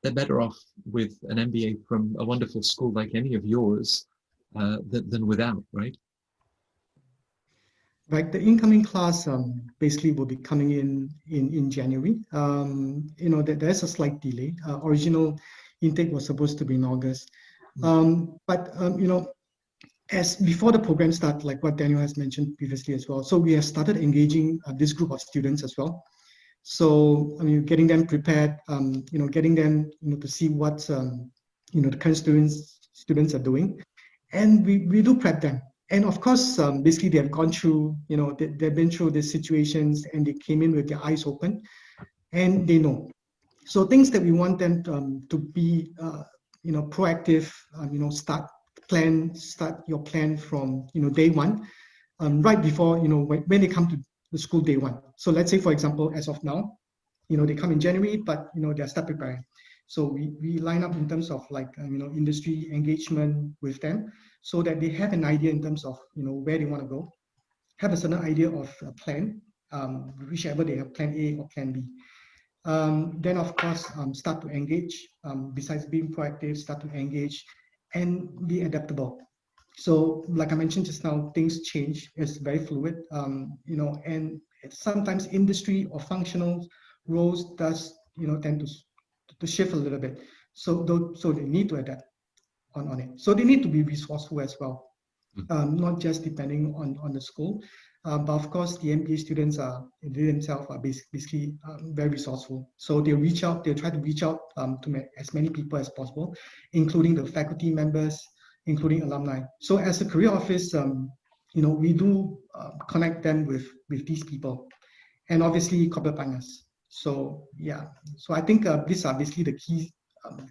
they're better off with an MBA from a wonderful school like any of yours than without, right? Right, the incoming class basically will be coming in January. You know, there's a slight delay. Original intake was supposed to be in August, but you know, as before the program start, like what Daniel has mentioned previously as well. So we have started engaging this group of students as well. So I mean, getting them prepared, you know, getting them, you know, to see what you know, the current students are doing, and we do prep them. And of course, basically they have gone through, you know, they've been through these situations and they came in with their eyes open, and they know. So things that we want them to be, you know, proactive, you know, start your plan from, you know, day one, right before, you know, when they come to the school day one. So let's say, for example, as of now, you know, they come in January, but, you know, they're start preparing. So we line up in terms of like, you know, industry engagement with them so that they have an idea in terms of, you know, where they want to go, have a certain idea of a plan, whichever they have, plan A or plan B. Then of course, start to engage, besides being proactive, start to engage and be adaptable. So like I mentioned just now, things change, it's very fluid, you know, and sometimes industry or functional roles does, you know, tend to shift a little bit. So they need to adapt on it. So they need to be resourceful as well, not just depending on the school. But of course, the MBA students they themselves are basically very resourceful. So they'll try to reach out to as many people as possible, including the faculty members, including alumni. So as a career office, you know, we do connect them with these people, and obviously corporate partners. So yeah, so I think these are basically the key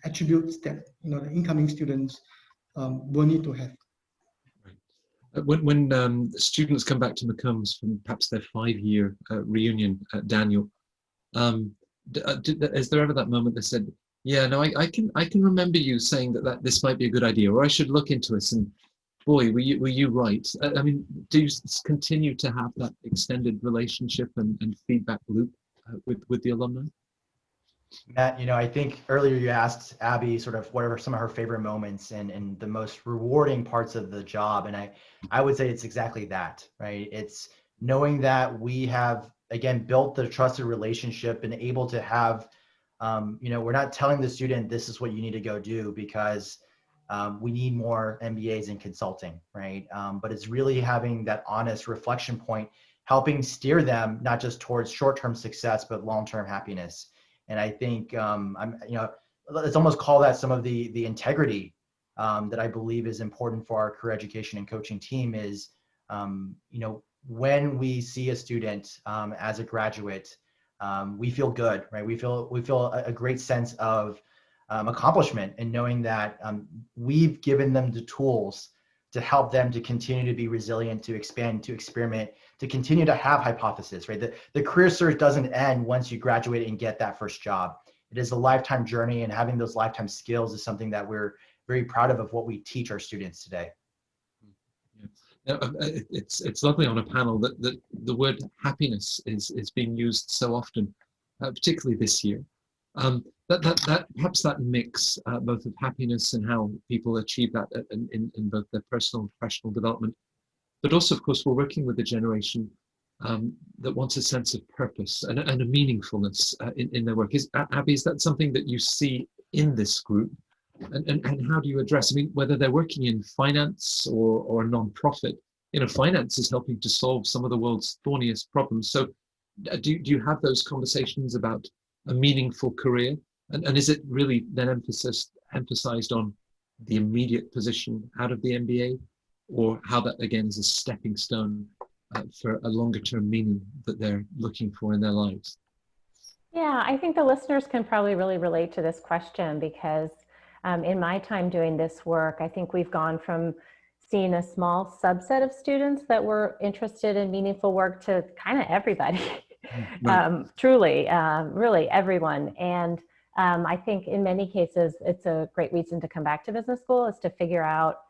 attributes that, you know, the incoming students will need to have. When students come back to McCombs from perhaps their 5-year reunion, Daniel, is there ever that moment they said, yeah, no, I can remember you saying that this might be a good idea, or I should look into this, and boy, were you right? I mean, do you continue to have that extended relationship and feedback loop with the alumni? Matt, you know, I think earlier you asked Abby sort of what are some of her favorite moments and the most rewarding parts of the job. And I would say it's exactly that, right? It's knowing that we have, again, built the trusted relationship and able to have, you know, we're not telling the student this is what you need to go do because we need more MBAs in consulting, right? But it's really having that honest reflection point, helping steer them not just towards short-term success, but long-term happiness. And I think, you know, let's almost call that some of the integrity that I believe is important for our career education and coaching team is, you know, when we see a student as a graduate, we feel good, right? We feel a great sense of accomplishment in knowing that we've given them the tools to help them to continue to be resilient, to expand, to experiment, to continue to have hypotheses, right? The career search doesn't end once you graduate and get that first job. It is a lifetime journey, and having those lifetime skills is something that we're very proud of what we teach our students today. It's lovely on a panel that the word happiness is being used so often, particularly this year. That perhaps that mix both of happiness and how people achieve that in both their personal and professional development, but also, of course, we're working with a generation that wants a sense of purpose and a meaningfulness in their work. Abby, is that something that you see in this group? And how do you address, I mean, whether they're working in finance or a non-profit, finance is helping to solve some of the world's thorniest problems. So do you have those conversations about a meaningful career? And is it really then emphasized on the immediate position out of the MBA, or how that again is a stepping stone for a longer term meaning that they're looking for in their lives? Yeah, I think the listeners can probably really relate to this question, because in my time doing this work, I think we've gone from seeing a small subset of students that were interested in meaningful work to kind of everybody, Right. Truly, really everyone. And I think in many cases, it's a great reason to come back to business school, is to figure out,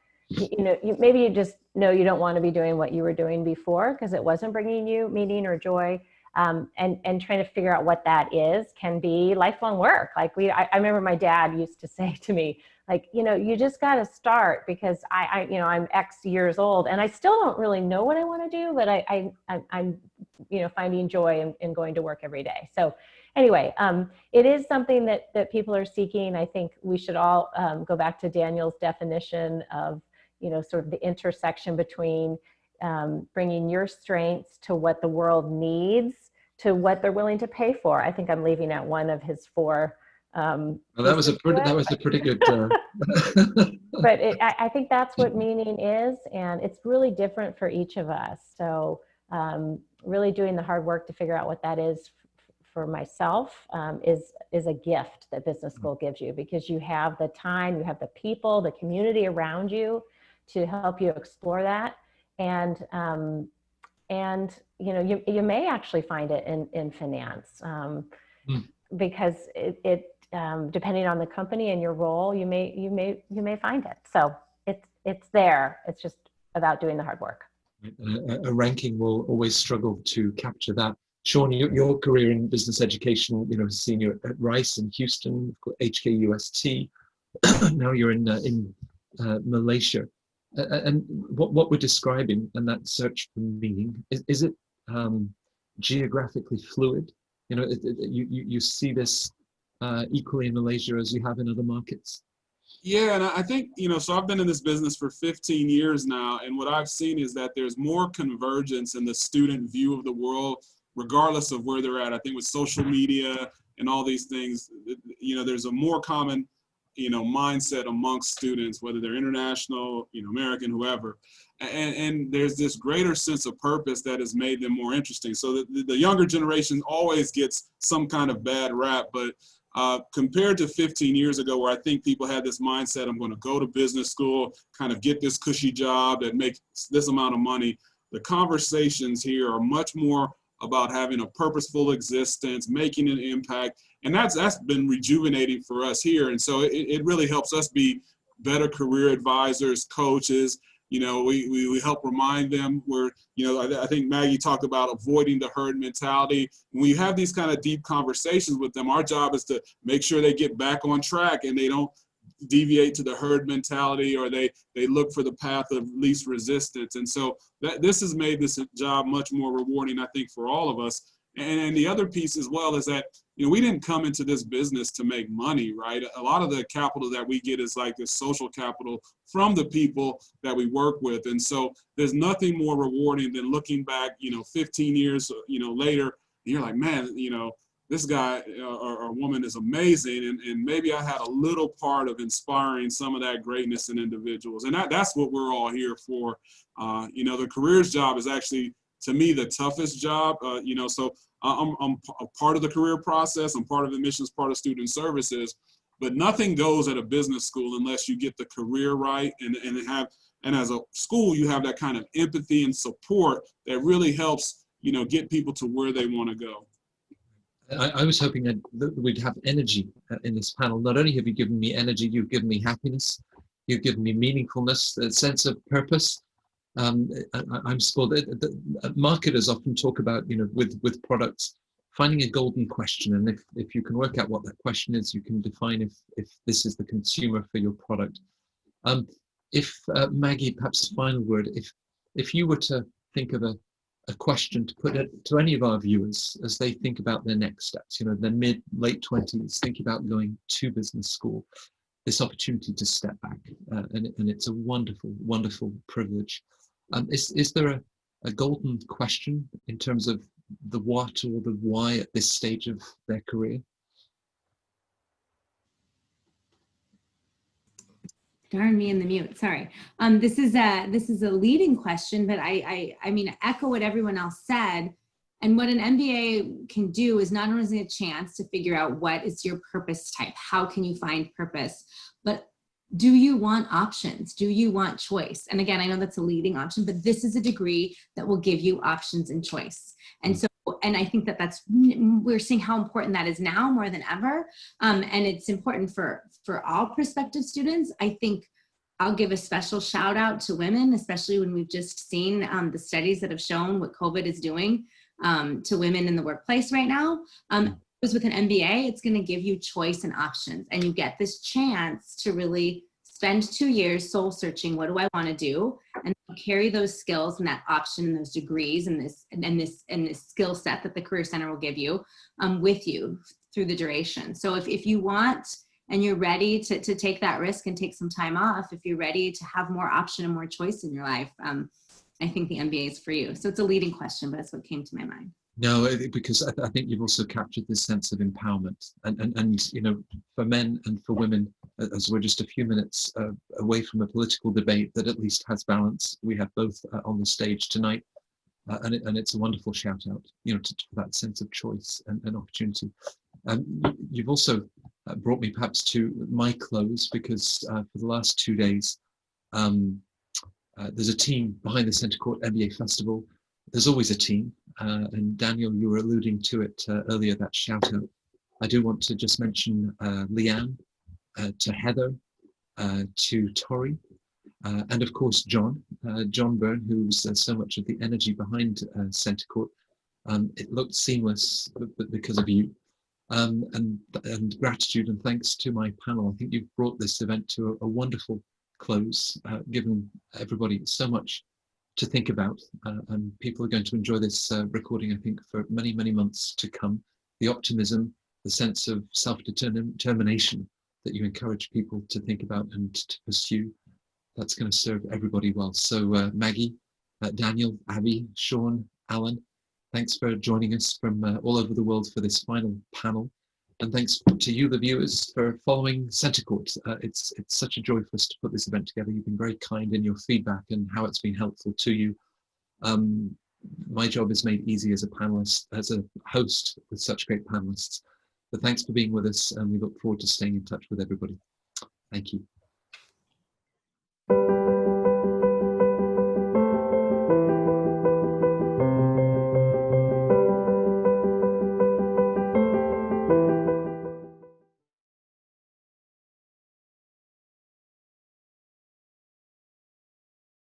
maybe you just know you don't want to be doing what you were doing before because it wasn't bringing you meaning or joy. And trying to figure out what that is can be lifelong work. Like I remember my dad used to say to me, like, you just got to start, because I'm X years old and I still don't really know what I want to do, but I'm finding joy in going to work every day. So anyway, it is something that people are seeking. I think we should all go back to Daniel's definition of, sort of the intersection between bringing your strengths to what the world needs, to what they're willing to pay for. I think I'm leaving out one of his four. Well, that was a pretty good. But I think that's what meaning is, and it's really different for each of us. So really doing the hard work to figure out what that is for myself is a gift that business school gives you, because you have the time, you have the people, the community around you to help you explore that. And you may actually find it in finance, because it depending on the company and your role, you may find it. So it's there. It's just about doing the hard work. A ranking will always struggle to capture that. Sean, your career in business education, senior at Rice in Houston, HKUST. Now you're in Malaysia. And what we're describing and that search for meaning, is it geographically fluid? You see this equally in Malaysia as you have in other markets? Yeah, and I think, so I've been in this business for 15 years now, and what I've seen is that there's more convergence in the student view of the world, regardless of where they're at. I think with social media and all these things, there's a more common, mindset amongst students, whether they're international, American, whoever. And there's this greater sense of purpose that has made them more interesting. So the younger generation always gets some kind of bad rap, but compared to 15 years ago, where I think people had this mindset, I'm going to go to business school, kind of get this cushy job that makes this amount of money, the conversations here are much more about having a purposeful existence, making an impact. And that's been rejuvenating for us here. And so it really helps us be better career advisors, coaches. We help remind them where, I think Maggie talked about avoiding the herd mentality. When you have these kind of deep conversations with them, our job is to make sure they get back on track and they don't deviate to the herd mentality, or they look for the path of least resistance. And so this has made this job much more rewarding, I think, for all of us. And the other piece as well is that, we didn't come into this business to make money, right? A lot of the capital that we get is like this social capital from the people that we work with. And so there's nothing more rewarding than looking back, 15 years, later, and you're like, man, this guy or woman is amazing. And maybe I had a little part of inspiring some of that greatness in individuals. And that's what we're all here for. The careers job is actually, to me, the toughest job. So I'm a part of the career process. I'm part of admissions, part of student services, but nothing goes at a business school unless you get the career right and as a school, you have that kind of empathy and support that really helps, you know, get people to where they want to go. I was hoping that we'd have energy in this panel. Not only have you given me energy, you've given me happiness, you've given me meaningfulness, a sense of purpose. I'm spoiled. Marketers often talk about, you know, with products, finding a golden question, and if you can work out what that question is, you can define if this is the consumer for your product. Maggie, perhaps final word, if you were to think of a question to put it to any of our viewers as they think about their next steps, you know, their late 20s, think about going to business school, this opportunity to step back, and it's a wonderful, wonderful privilege. Is there a golden question in terms of the what or the why at this stage of their career? Darn me in the mute. Sorry. This is a leading question, but I mean, echo what everyone else said. And what an MBA can do is not only a chance to figure out what is your purpose type, how can you find purpose, but do you want options? Do you want choice? And again, I know that's a leading option, but this is a degree that will give you options and choice. And so, and I think we're seeing how important that is now more than ever. And it's important for all prospective students. I think I'll give a special shout out to women, especially when we've just seen the studies that have shown what COVID is doing to women in the workplace right now. Because with an MBA, it's going to give you choice and options, and you get this chance to really spend 2 years soul searching. What do I want to do? And carry those skills and that option and those degrees and this skill set that the Career Center will give you with you through the duration. So if you want and you're ready to take that risk and take some time off, if you're ready to have more option and more choice in your life, I think the MBA is for you. So it's a leading question, but it's what came to my mind. No, because I think you've also captured this sense of empowerment, and you know, for men and for women, as we're just a few minutes away from a political debate that at least has balance. We have both on the stage tonight, and it's a wonderful shout out, you know, to that sense of choice and opportunity. You've also brought me perhaps to my close, because for the last 2 days, there's a team behind the CentreCourt MBA Festival. There's always a team, and Daniel, you were alluding to it earlier, that shout out. I do want to just mention Leanne, to Heather, to Tori, and of course John Byrne, who's so much of the energy behind CentreCourt. It looked seamless, but because of you. And gratitude and thanks to my panel. I think you've brought this event to a wonderful close, given everybody so much to think about, and people are going to enjoy this recording, I think, for many, many months to come. The optimism, the sense of self-determination that you encourage people to think about and to pursue, that's going to serve everybody well. So Maggie, Daniel, Abby, Sean, Alan, thanks for joining us from all over the world for this final panel. And thanks to you, the viewers, for following CentreCourt. It's such a joy for us to put this event together. You've been very kind in your feedback and how it's been helpful to you. My job is made easy as a panelist, as a host with such great panelists. But thanks for being with us, and we look forward to staying in touch with everybody. Thank you.